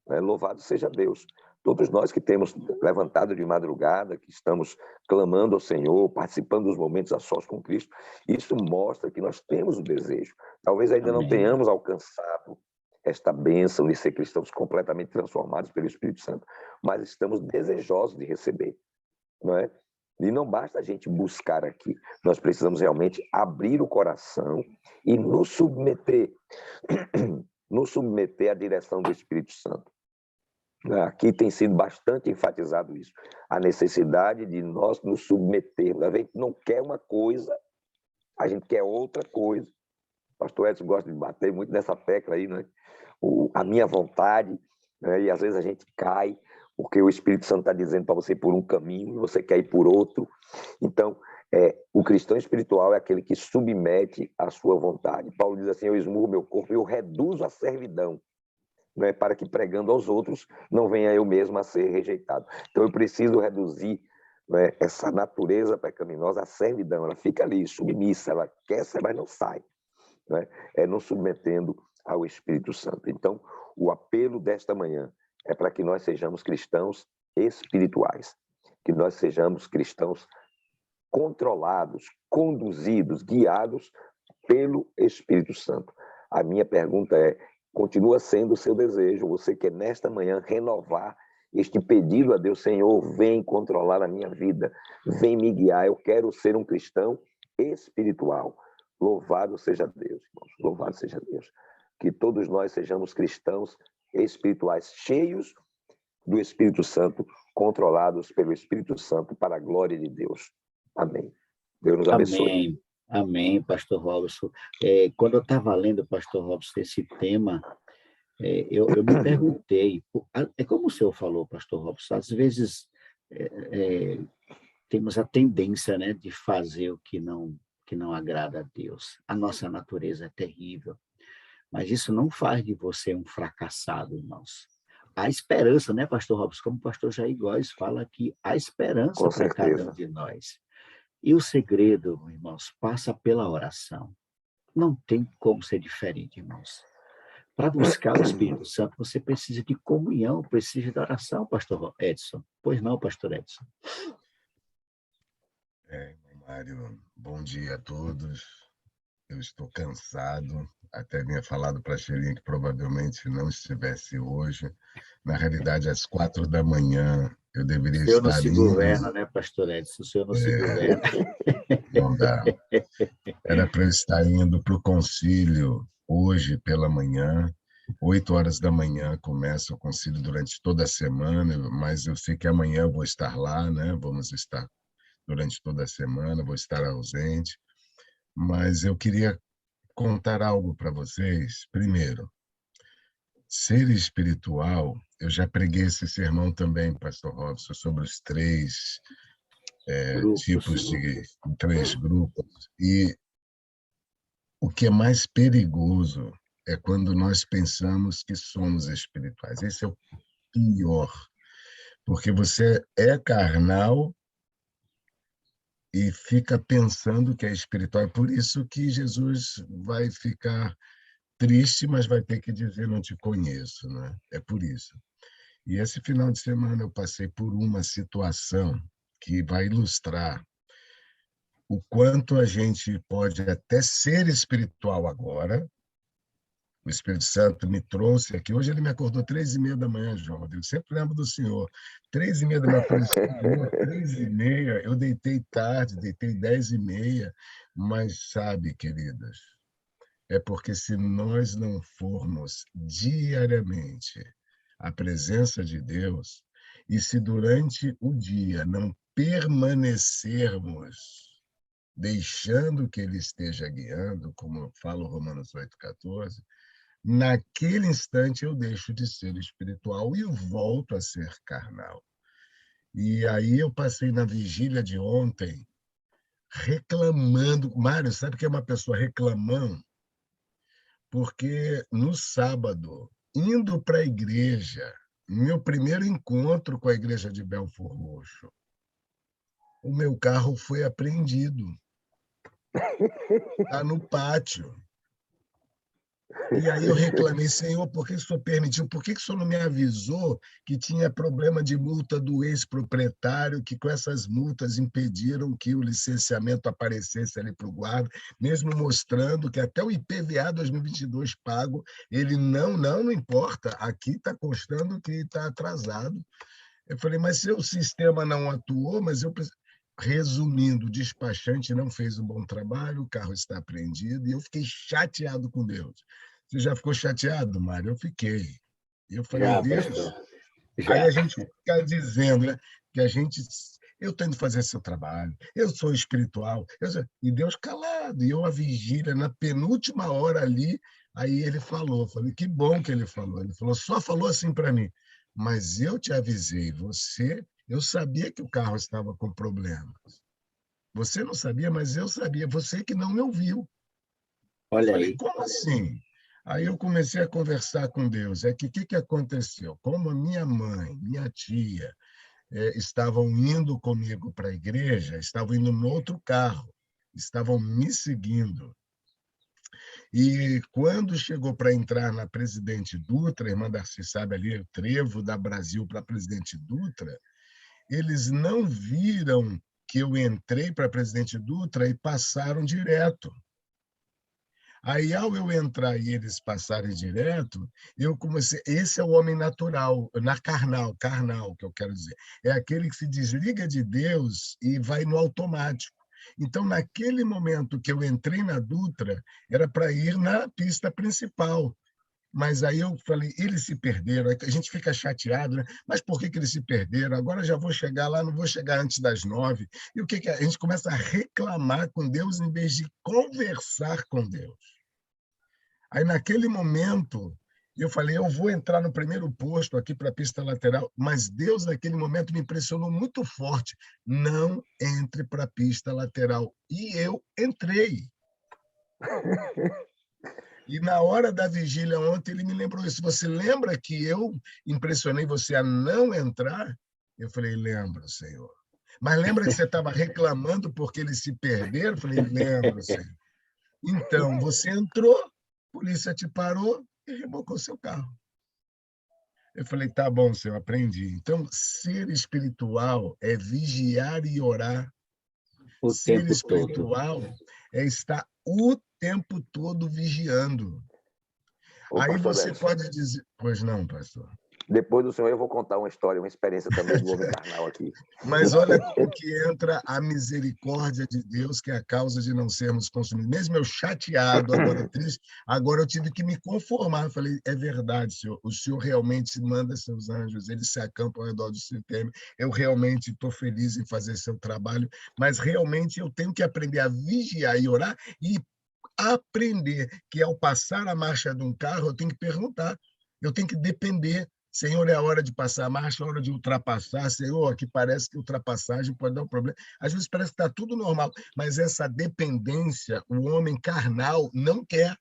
né? Louvado seja Deus. Todos nós que temos levantado de madrugada, que estamos clamando ao Senhor, participando dos momentos a sós com Cristo, isso mostra que nós temos o desejo. Talvez ainda Amém. não tenhamos alcançado esta bênção de ser cristãos completamente transformados pelo Espírito Santo, mas estamos desejosos de receber, não é? E não basta a gente buscar aqui, nós precisamos realmente abrir o coração e nos submeter à direção do Espírito Santo. Aqui tem sido bastante enfatizado isso, a necessidade de nós nos submetermos. A gente não quer uma coisa, a gente quer outra coisa. O pastor Edson gosta de bater muito nessa tecla aí, né? A minha vontade, né? E às vezes a gente cai, porque o Espírito Santo está dizendo para você ir por um caminho e você quer ir por outro. Então, o cristão espiritual é aquele que submete a sua vontade. Paulo diz assim, eu esmurro meu corpo e eu reduzo a servidão, né, para que pregando aos outros não venha eu mesmo a ser rejeitado. Então eu preciso reduzir, né, essa natureza pecaminosa à servidão. Ela fica ali submissa, ela quer ser, mas não sai, né? Nos submetendo ao Espírito Santo. Então, o apelo desta manhã é para que nós sejamos cristãos espirituais, que nós sejamos cristãos controlados, conduzidos, guiados pelo Espírito Santo. A minha pergunta é, continua sendo o seu desejo, você quer nesta manhã renovar este pedido a Deus: Senhor, vem controlar a minha vida, vem me guiar, eu quero ser um cristão espiritual. Louvado seja Deus, irmãos, louvado seja Deus. Que todos nós sejamos cristãos espirituais, cheios do Espírito Santo, controlados pelo Espírito Santo para a glória de Deus. Amém. Deus nos abençoe. Amém. Amém, pastor Robson. Quando eu estava lendo, pastor Robson, esse tema, eu me perguntei, é como o senhor falou, pastor Robson, às vezes temos a tendência, né, de fazer o que não agrada a Deus. A nossa natureza é terrível, mas isso não faz de você um fracassado, irmãos. Há esperança, né, pastor Robson? Como o pastor Jair Góes fala que há esperança para cada um de nós. E o segredo, irmãos, passa pela oração. Não tem como ser diferente, irmãos. Para buscar o Espírito Santo, você precisa de comunhão, precisa de oração, pastor Edson. Pois não, pastor Edson? Irmão Mário, bom dia a todos. Eu estou cansado, até tinha falado para a Xelinha que provavelmente não estivesse hoje. Na realidade, às 4 da manhã, eu deveria estar indo... O senhor não se governa, né, pastor Edson? O senhor não se governa. Não dá. Era para eu estar indo para o concílio hoje pela manhã. 8 horas da manhã começa o concílio durante toda a semana, mas eu sei que amanhã eu vou estar lá, né? Vamos estar durante toda a semana, vou estar ausente. Mas eu queria contar algo para vocês. Primeiro, ser espiritual, eu já preguei esse sermão também, pastor Robson, sobre os 3 tipos de 3 grupos. E o que é mais perigoso é quando nós pensamos que somos espirituais. Esse é o pior, porque você é carnal e fica pensando que é espiritual. É por isso que Jesus vai ficar triste, mas vai ter que dizer: não te conheço, né? É por isso. E esse final de semana eu passei por uma situação que vai ilustrar o quanto a gente pode até ser espiritual agora. O Espírito Santo me trouxe aqui. Hoje ele me acordou 3h30 da manhã, João Rodrigo. Sempre lembro do senhor. 3h30 da manhã, eu falei: Senhor, 3h30. Eu deitei tarde, deitei 10h30. Mas sabe, queridas, é porque se nós não formos diariamente à presença de Deus, e se durante o dia não permanecermos deixando que Ele esteja guiando, como fala o Romanos 8,14, naquele instante eu deixo de ser espiritual e volto a ser carnal. E aí eu passei na vigília de ontem reclamando. Mário, sabe o que é uma pessoa reclamando? Porque no sábado, indo para a igreja, meu primeiro encontro com a igreja de Belfor Roxo, o meu carro foi apreendido. Está no pátio. E aí eu reclamei: Senhor, por que o senhor permitiu? Por que o senhor não me avisou que tinha problema de multa do ex-proprietário, que com essas multas impediram que o licenciamento aparecesse ali para o guarda, mesmo mostrando que até o IPVA 2022 pago, ele não importa, aqui está constando que está atrasado. Eu falei: mas se o sistema não atuou, mas eu... Resumindo, o despachante não fez um bom trabalho, o carro está apreendido, e eu fiquei chateado com Deus. Você já ficou chateado, Mário? Eu fiquei. E eu falei: Deus... Aí a gente fica dizendo, né, que eu estou indo fazer seu trabalho, eu sou espiritual, e Deus calado. E eu, a vigília, na penúltima hora ali, aí ele falou. Eu falei: que bom que ele falou. Ele falou, só falou assim para mim: mas eu te avisei, eu sabia que o carro estava com problemas. Você não sabia, mas eu sabia. Você que não me ouviu. Olha, eu falei: aí. Como assim? Aí eu comecei a conversar com Deus. O que aconteceu? Como a minha mãe, minha tia, estavam indo comigo para a igreja, estavam indo no outro carro, estavam me seguindo. E quando chegou para entrar na Presidente Dutra, a irmã Darcy sabe ali, o trevo da Brasil para a Presidente Dutra, eles não viram que eu entrei para a Presidente Dutra e passaram direto. Aí, ao eu entrar e eles passarem direto, eu comecei... Esse é o homem natural, carnal, que eu quero dizer. É aquele que se desliga de Deus e vai no automático. Então, naquele momento que eu entrei na Dutra, era para ir na pista principal. Mas aí eu falei, eles se perderam. A gente fica chateado, né? Mas por que eles se perderam? Agora já vou chegar lá, não vou chegar antes das 9. E o que é? A gente começa a reclamar com Deus em vez de conversar com Deus. Aí, naquele momento, eu falei, eu vou entrar no primeiro posto aqui para a pista lateral, mas Deus, naquele momento, me impressionou muito forte. Não entre para a pista lateral. E eu entrei. E na hora da vigília ontem, ele me lembrou isso. Você lembra que eu impressionei você a não entrar? Eu falei, lembro, Senhor. Mas lembra que você estava reclamando porque eles se perderam? Eu falei, lembro, Senhor. Então, você entrou, a polícia te parou e rebocou seu carro. Eu falei, tá bom, Senhor, aprendi. Então, ser espiritual é vigiar e orar. O Ser tempo espiritual todo. é estar o tempo todo vigiando. Ô, Aí pastor você Décio, pode dizer... Pois não, pastor. depois do senhor eu vou contar uma história, uma experiência também do homem carnal aqui. Mas olha como que entra a misericórdia de Deus, que é a causa de não sermos consumidos. Mesmo eu chateado, agora triste, agora eu tive que me conformar. Eu falei, é verdade, Senhor. O Senhor realmente manda seus anjos, eles se acampam ao redor do seu tema. Eu realmente estou feliz em fazer seu trabalho, mas realmente eu tenho que aprender a vigiar e orar e aprender que ao passar a marcha de um carro, eu tenho que perguntar, eu tenho que depender. Senhor, é a hora de passar a marcha, é a hora de ultrapassar. Senhor, aqui parece que ultrapassagem pode dar um problema. Às vezes parece que está tudo normal, mas essa dependência, o homem carnal não quer.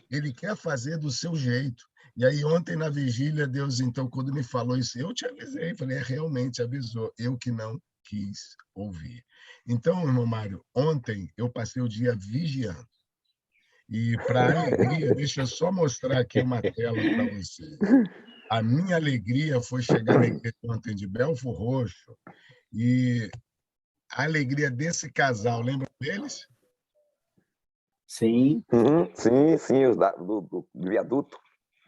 Ele quer fazer do seu jeito. E aí, ontem na vigília, Deus, então, quando me falou isso, eu te avisei. Falei, realmente avisou. Eu que não quis ouvir. Então, irmão Mário, ontem eu passei o dia vigiando. E, para alegria, deixa eu só mostrar aqui uma tela para você. A minha alegria foi chegar na igreja ontem de Belford Roxo e a alegria desse casal, lembra deles? Sim. Sim, os do viaduto.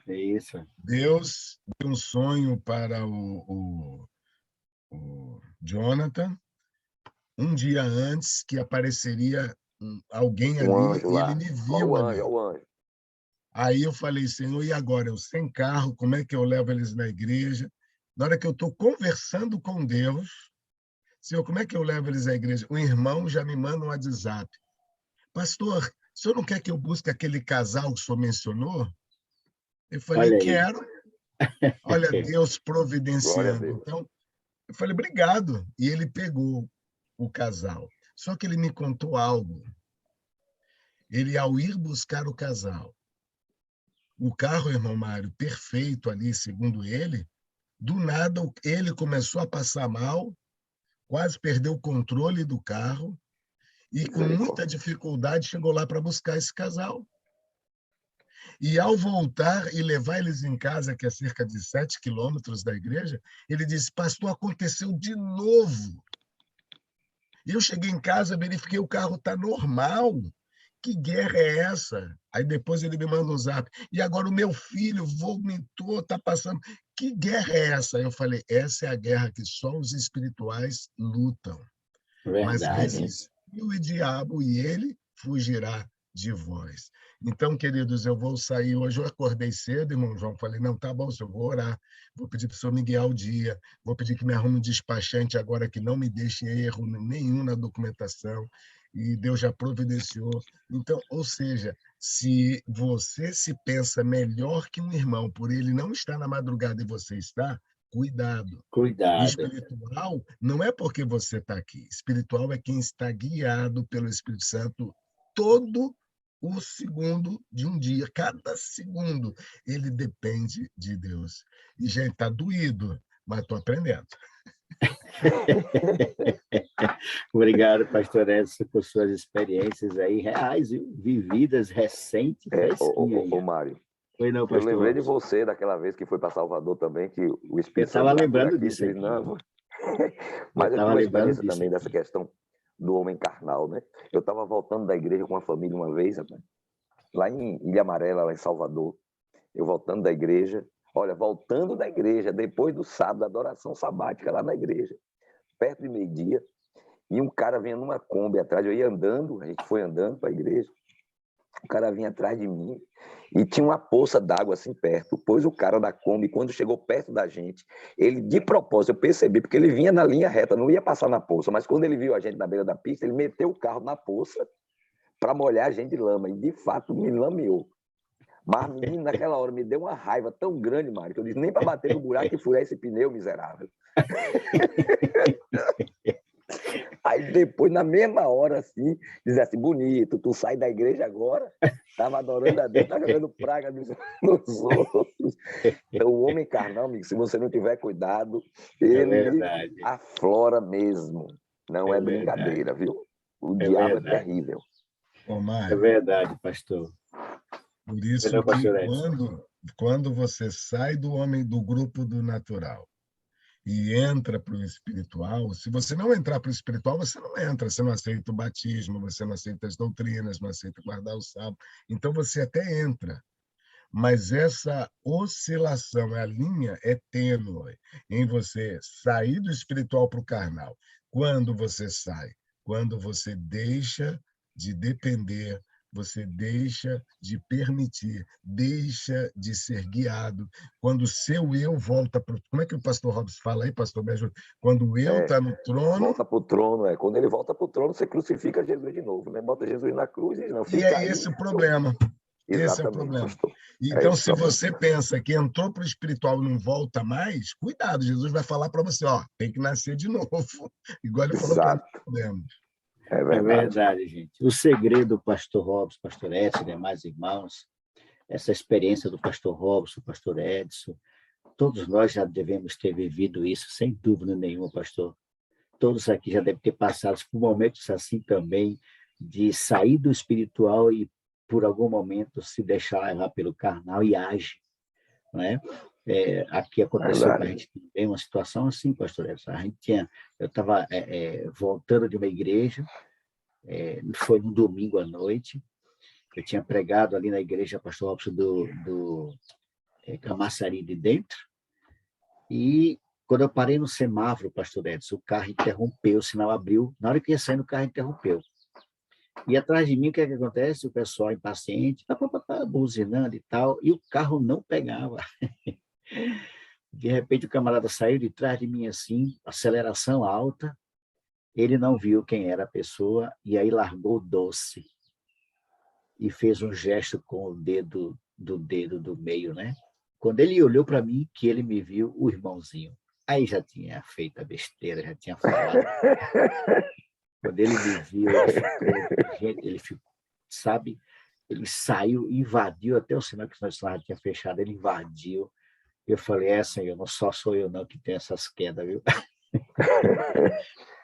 É isso. Deus deu um sonho para o Jonathan, um dia antes que apareceria alguém ali, anjo e lá. ele me viu ali. O anjo. Aí eu falei, Senhor, e agora? Eu sem carro, como é que eu levo eles na igreja? Na hora que eu estou conversando com Deus, Senhor, como é que eu levo eles à igreja? Um irmão já me manda um WhatsApp. Pastor, o senhor não quer que eu busque aquele casal que o senhor mencionou? Eu falei, Olha aí. quero. Olha, Deus Glória a providenciando. Deus. Então, eu falei, obrigado. E ele pegou o casal. Só que ele me contou algo. Ele, ao ir buscar o casal, o carro, irmão Mário, perfeito ali, segundo ele, do nada ele começou a passar mal, quase perdeu o controle do carro e, com muita dificuldade, chegou lá para buscar esse casal. E, ao voltar e levar eles em casa, que é cerca de 7 quilômetros da igreja, ele disse, pastor, aconteceu de novo. Eu cheguei em casa, verifiquei o carro está normal. Que guerra é essa? Aí depois ele me manda um zap. E agora o meu filho vomitou, está passando. Que guerra é essa? Eu falei, essa é a guerra que só os espirituais lutam. Mas Verdade. resistiu o diabo e ele fugirá de vós. Então, queridos, eu vou sair hoje. Eu acordei cedo, irmão João. Falei, não, tá bom, senhor, vou orar. Vou pedir para o senhor me guiar o dia. Vou pedir que me arrume um despachante agora que não me deixe erro nenhum na documentação. E Deus já providenciou. Então, ou seja, se você se pensa melhor que um irmão, por ele não estar na madrugada e você está, cuidado. Cuidado. Espiritual não é porque você está aqui. Espiritual é quem está guiado pelo Espírito Santo todo o segundo de um dia. Cada segundo ele depende de Deus. E, gente, está doído, mas estou aprendendo. Obrigado, pastor Edson, por suas experiências aí reais, viu? Vividas, recentes, fresquinhas. Ô, Mário, Foi não, eu pastor lembrei de Robson. você daquela vez que foi para Salvador também, que o Eu Espírito Santo estava veio por lembrando aqui, disso disse, aqui. não. Eu Mas eu tive estava uma lembrando experiência disso também dessa aqui. questão do homem carnal, né? Eu estava voltando da igreja com uma família uma vez, rapaz, lá em Ilha Amarela, lá em Salvador. Eu voltando da igreja, voltando da igreja, depois do sábado, da adoração sabática lá na igreja, perto de meio-dia, e um cara vinha numa Kombi atrás, eu ia andando, a gente foi andando para a igreja, o cara vinha atrás de mim e tinha uma poça d'água assim perto. Pois o cara da Kombi, quando chegou perto da gente, ele de propósito, eu percebi, porque ele vinha na linha reta, não ia passar na poça, mas quando ele viu a gente na beira da pista, ele meteu o carro na poça para molhar a gente de lama, e de fato me lameou. Mas, menino, naquela hora me deu uma raiva tão grande, Mário, que eu disse, nem para bater no buraco e furar esse pneu miserável. Aí depois, na mesma hora, assim, diz assim, bonito, tu sai da igreja agora, estava adorando a Deus, tá jogando praga nos outros. Então, o homem carnal, amigo, se você não tiver cuidado, ele verdade. aflora mesmo. Não é verdade. brincadeira, viu? O É diabo verdade. é terrível. Ô, É Mário, verdade, pastor. por Foi isso não, que pastor Edson. quando você sai do homem do grupo do natural e entra para o espiritual, se você não entrar para o espiritual, você não entra, você não aceita o batismo, você não aceita as doutrinas, não aceita guardar o sábado. Então você até entra, mas essa oscilação, a linha é tênue em você sair do espiritual para o carnal. Quando você sai? Quando você deixa de depender, você deixa de permitir, deixa de ser guiado. Quando o seu eu volta para... Como é que o pastor Robson fala aí, pastor? Me ajuda. Quando o eu está no trono... Volta para o trono, Quando ele volta para o trono, você crucifica Jesus de novo, né? Bota Jesus na cruz e não E fica é aí. esse o problema. Esse é o Exatamente, problema. pastor. Então, isso se mesmo. você pensa que entrou para o espiritual e não volta mais, cuidado, Jesus vai falar para você, tem que nascer de novo, igual ele falou para nós. É É verdade, gente. O segredo, pastor Robson, pastor Edson e demais irmãos, essa experiência do pastor Robson, pastor Edson, todos nós já devemos ter vivido isso, sem dúvida nenhuma, pastor. Todos aqui já devem ter passado por momentos assim também, de sair do espiritual e, por algum momento, se deixar levar pelo carnal e age, não é? Aqui aconteceu com a gente também uma situação assim, pastor Edson. Eu estava voltando de uma igreja, foi um domingo à noite, eu tinha pregado ali na igreja pastor Robson do Camaçari de Dentro, e quando eu parei no semáforo, pastor Edson, o carro interrompeu, o sinal abriu, na hora que ia sair, o carro interrompeu. E atrás de mim, o que é que acontece? O pessoal impaciente, buzinando e tal, e o carro não pegava. De repente, o camarada saiu de trás de mim assim, aceleração alta, ele não viu quem era a pessoa, e aí largou o doce e fez um gesto com o dedo do meio, né? Quando ele olhou para mim, que ele me viu, o irmãozinho. Aí já tinha feito a besteira, já tinha falado. Quando ele me viu, ele ficou, sabe? Ele saiu, invadiu, até o sinal que nós já tinha fechado, ele invadiu. Eu falei, Senhor, não só sou eu não que tenho essas quedas, viu?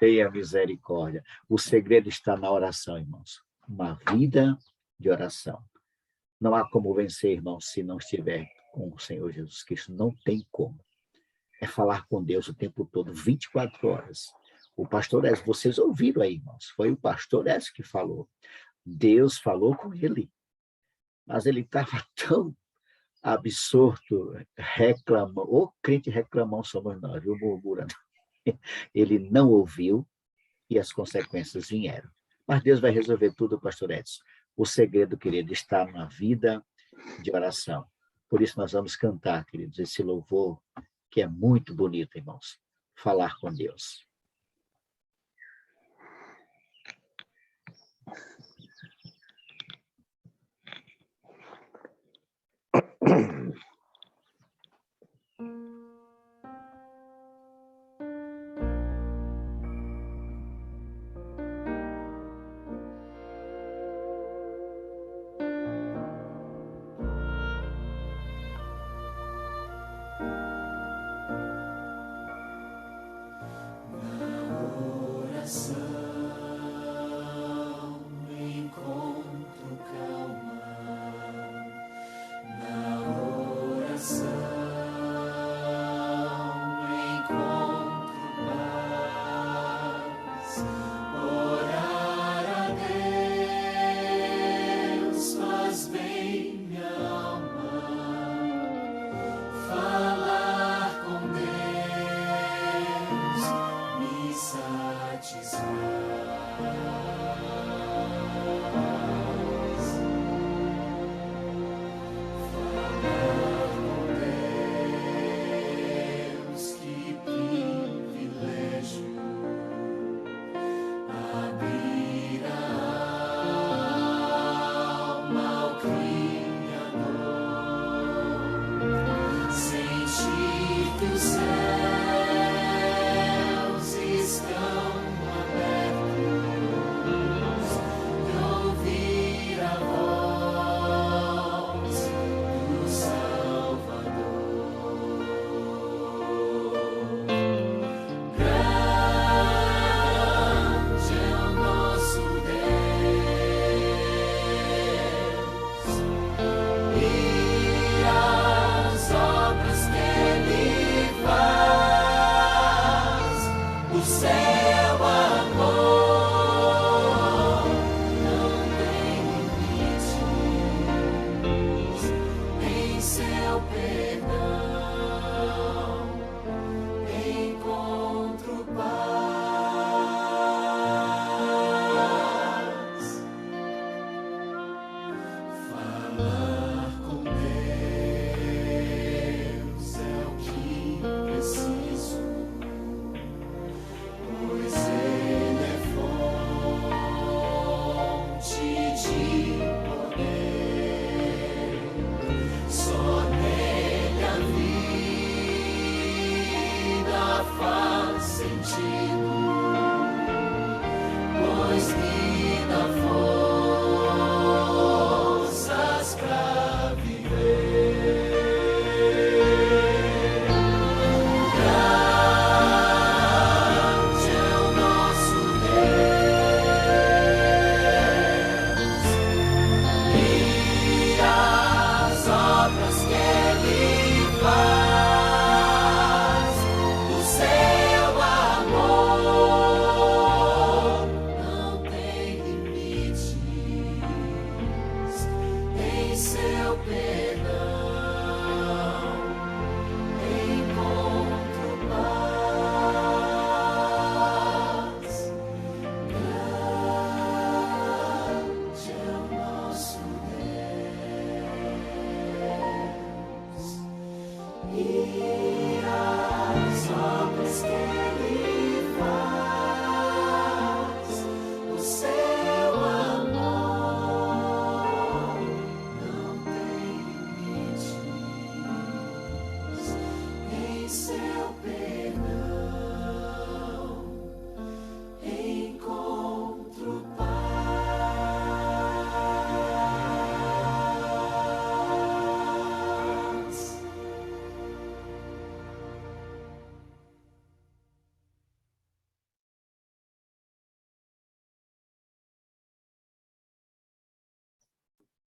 Tenha misericórdia. O segredo está na oração, irmãos. Uma vida de oração. Não há como vencer, irmãos, se não estiver com o Senhor Jesus Cristo. Não tem como. É falar com Deus o tempo todo, 24 horas. O pastor Edson, vocês ouviram aí, irmãos, foi o pastor Edson que falou. Deus falou com ele, mas ele estava tão absorto, reclamando, o crente reclamão somos nós, viu, murmurando. Ele não ouviu e as consequências vieram. Mas Deus vai resolver tudo, pastor Edson. O segredo, querido, está na vida de oração. Por isso nós vamos cantar, queridos, esse louvor que é muito bonito, irmãos. Falar com Deus.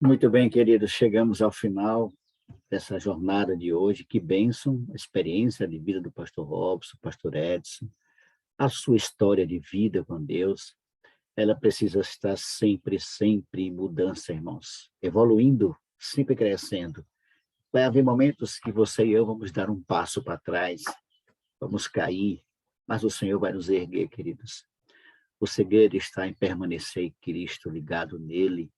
Muito bem, queridos, chegamos ao final dessa jornada de hoje. Que bênção, a experiência de vida do pastor Robson, pastor Edson, a sua história de vida com Deus. Ela precisa estar sempre em mudança, irmãos, evoluindo, sempre crescendo. Vai haver momentos que você e eu vamos dar um passo para trás, vamos cair, mas o Senhor vai nos erguer, queridos. O segredo está em permanecer em Cristo, ligado nele.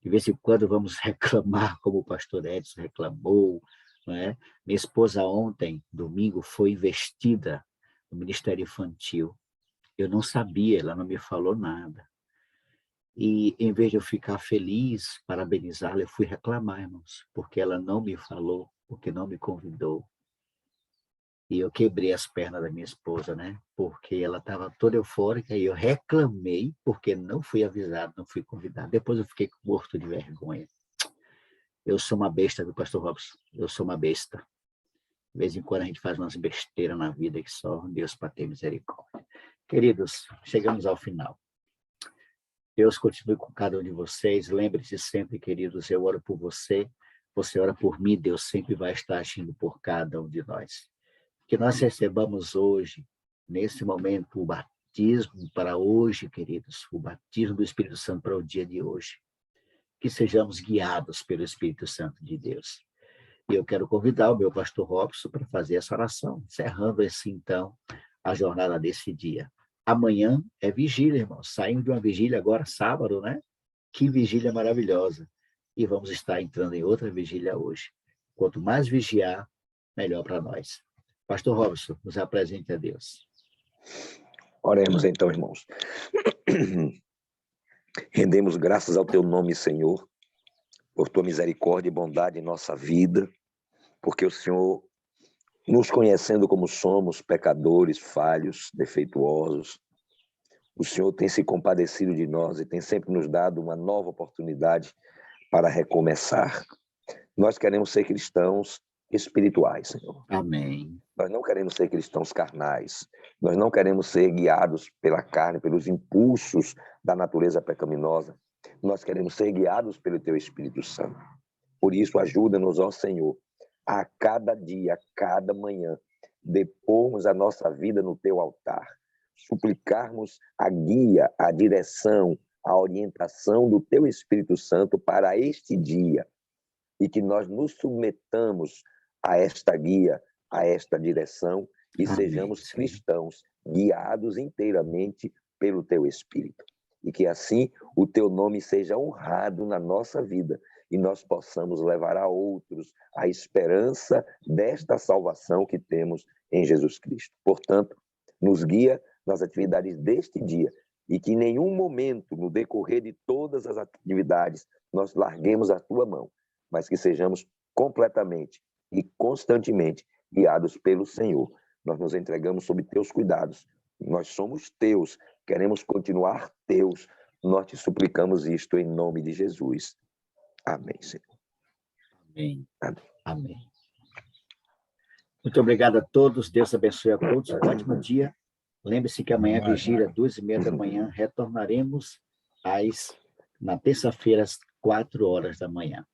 De vez em quando vamos reclamar, como o pastor Edson reclamou, não é? Minha esposa ontem, domingo, foi investida no Ministério Infantil. Eu não sabia, ela não me falou nada. E, em vez de eu ficar feliz, parabenizá-la, eu fui reclamar, irmãos, porque ela não me falou, porque não me convidou. E eu quebrei as pernas da minha esposa, né? Porque ela estava toda eufórica e eu reclamei porque não fui avisado, não fui convidado. Depois eu fiquei morto de vergonha. Eu sou uma besta, viu, pastor Robson? Eu sou uma besta. De vez em quando a gente faz umas besteiras na vida que só Deus para ter misericórdia. Queridos, chegamos ao final. Deus continue com cada um de vocês. Lembre-se sempre, queridos, eu oro por você, você ora por mim, Deus sempre vai estar agindo por cada um de nós. Que nós recebamos hoje, nesse momento, o batismo para hoje, queridos, o batismo do Espírito Santo para o dia de hoje. Que sejamos guiados pelo Espírito Santo de Deus. E eu quero convidar o meu pastor Robson para fazer essa oração, encerrando assim, então, a jornada desse dia. Amanhã é vigília, irmãos. Saímos de uma vigília agora, sábado, né? Que vigília maravilhosa. E vamos estar entrando em outra vigília hoje. Quanto mais vigiar, melhor para nós. Pastor Robson, nos apresente a Deus. Oremos então, irmãos. Rendemos graças ao teu nome, Senhor, por tua misericórdia e bondade em nossa vida, porque o Senhor, nos conhecendo como somos, pecadores, falhos, defeituosos, o Senhor tem se compadecido de nós e tem sempre nos dado uma nova oportunidade para recomeçar. Nós queremos ser cristãos espirituais, Senhor. Amém. Nós não queremos ser cristãos carnais. Nós não queremos ser guiados pela carne, pelos impulsos da natureza pecaminosa. Nós queremos ser guiados pelo teu Espírito Santo. Por isso, ajuda-nos, ó Senhor, a cada dia, a cada manhã, depormos a nossa vida no teu altar, suplicarmos a guia, a direção, a orientação do teu Espírito Santo para este dia e que nós nos submetamos a esta guia, a esta direção e Amém, sejamos Senhor. cristãos guiados inteiramente pelo teu Espírito. E que assim o teu nome seja honrado na nossa vida e nós possamos levar a outros a esperança desta salvação que temos em Jesus Cristo. Portanto, nos guia nas atividades deste dia e que em nenhum momento, no decorrer de todas as atividades, nós larguemos a tua mão, mas que sejamos completamente e constantemente guiados pelo Senhor. Nós nos entregamos sob teus cuidados. Nós somos teus, queremos continuar teus. Nós te suplicamos isto em nome de Jesus. Amém, Senhor. Amém. Amém. Amém. Muito obrigado a todos. Deus abençoe a todos. Um ótimo dia. Lembre-se que amanhã, vigília, 2h30 da manhã, retornaremos na terça-feira, às 4 horas da manhã.